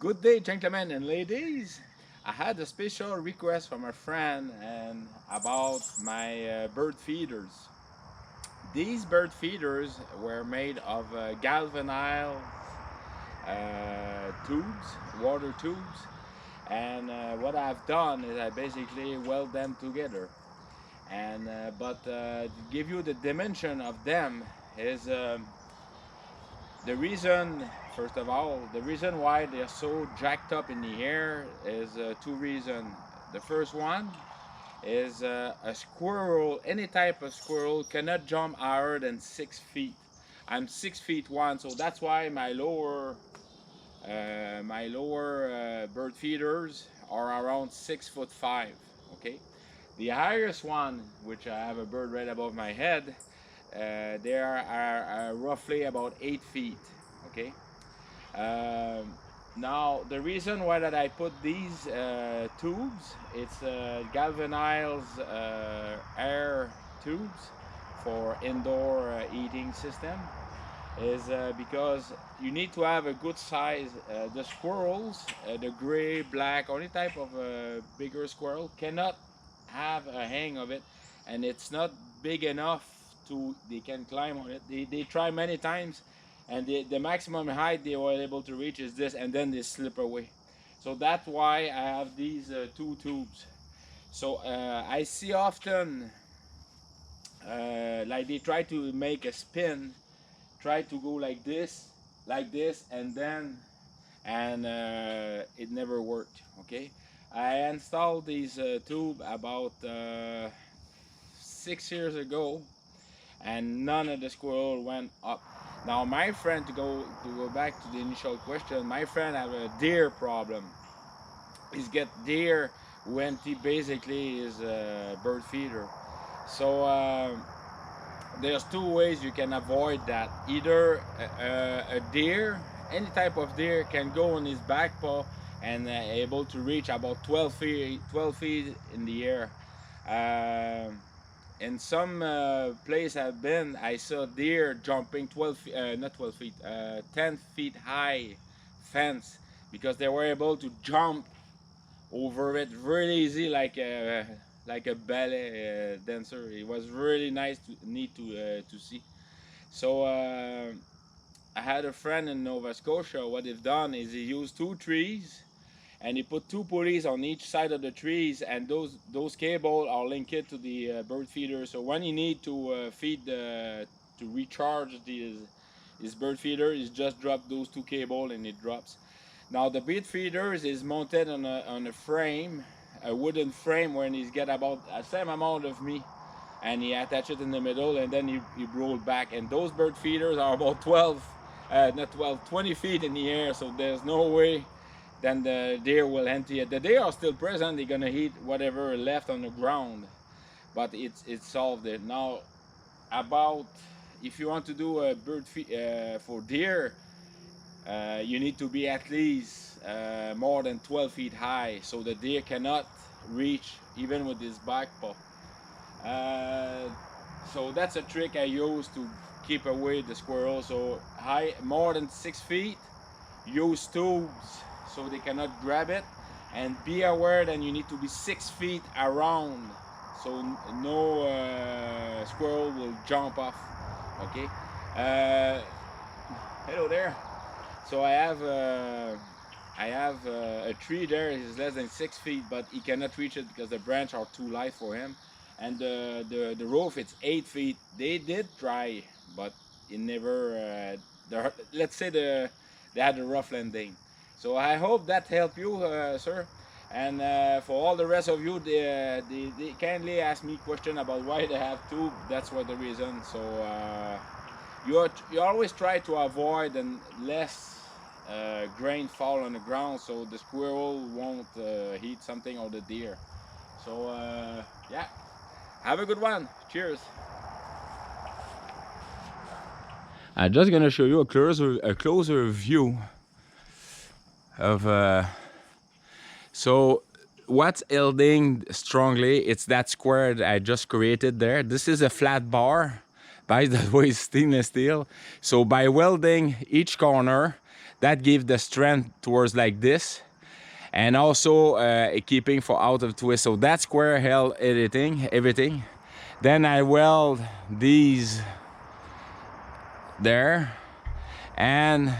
Good day, gentlemen and ladies. I had a special request from a friend and about my bird feeders. These bird feeders were made of galvanized tubes, water tubes, and what I've done is I basically weld them together. And to give you the dimension of them is the reason, first of all, the reason why they're so jacked up in the air is two reasons. The first one is a squirrel, any type of squirrel, cannot jump higher than 6 feet. I'm 6 feet one, so that's why my lower bird feeders are around 6 foot 5. Okay, the highest one, which I have a bird right above my head, they are roughly about 8 feet. Okay. Um, Now the reason why that I put these tubes, it's galvanized air tubes for indoor eating system, is because you need to have a good size. The squirrels, the gray, black, or any type of bigger squirrel cannot have a hang of it, and it's not big enough to they can climb on it. They try many times, and the maximum height they were able to reach is this, and then they slip away. So that's why I have these two tubes. So I see often like they try to make a spin, try to go like this, and then it never worked. Okay, I installed these tube about 6 years ago, and none of the squirrel went up. Now my friend, to go back to the initial question, my friend have a deer problem. He's get deer when he basically is a bird feeder. So there's two ways you can avoid that. Either a deer, any type of deer, can go on his back paw and able to reach about 12 feet in the air. Um in some place I've been, I saw deer jumping 12, not 12 feet, 10 feet high fence because they were able to jump over it really easy, like a ballet dancer. It was really nice, neat to see. So I had a friend in Nova Scotia. What they've done is he used two trees and he put two pulleys on each side of the trees, and those cable are linked to the bird feeder. So when you need to feed to recharge his bird feeder, is just drop those two cable and it drops. Now the bird feeder is mounted on a frame, a wooden frame, when he's get about the same amount of meat, and he attach it in the middle, and then he roll back. And those bird feeders are about 12, not 12, 20 feet in the air. So there's no way then the deer will empty it. The deer are still present. They're gonna eat whatever left on the ground, but it's solved it. Now about if you want to do a for deer, you need to be at least more than 12 feet high, so the deer cannot reach even with his back paw. Uh, so that's a trick I use to keep away the squirrel. So high, more than 6 feet, use tubes so they cannot grab it, and be aware that you need to be 6 feet around, so no squirrel will jump off. Okay. Uh, Hello there. So I have a tree there. It's less than 6 feet, but he cannot reach it because the branch are too light for him. And the roof, it's 8 feet. They did try, but it never. Let's say they had a rough landing. So I hope that helped you, sir. And for all the rest of you, they kindly ask me question about why they have two. That's what the reason. So you always try to avoid and less grain fall on the ground, so the squirrel won't eat something, or the deer. So yeah, have a good one. Cheers. I'm just gonna show you a closer view of so what's holding strongly. It's that square that I just created there. This is a flat bar. By the way, it's stainless steel. So by welding each corner, that gives the strength towards like this, and also keeping for out of twist. So that square held everything. Then I weld these there, and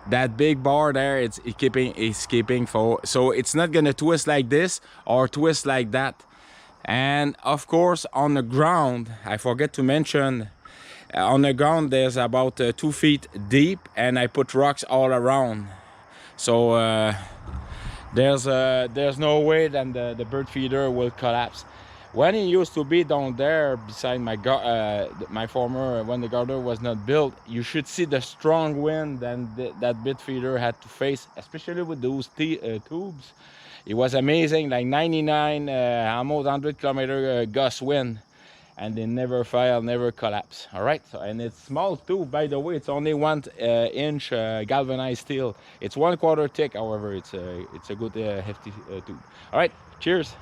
that big bar there, it's keeping for, so it's not gonna twist like this or twist like that. And of course on the ground, I forget to mention, on the ground there's about 2 feet deep, and I put rocks all around. So there's no way that the bird feeder will collapse. When it used to be down there beside my former, when the garden was not built, you should see the strong wind that bird feeder had to face, especially with those tubes. It was amazing, like 99, almost 100 kilometer gust wind, and they never fail, never collapse. All right, so, and it's small too, by the way. It's only 1 inch galvanized steel. It's 1/4 thick, however. It's a good hefty tube. All right, cheers.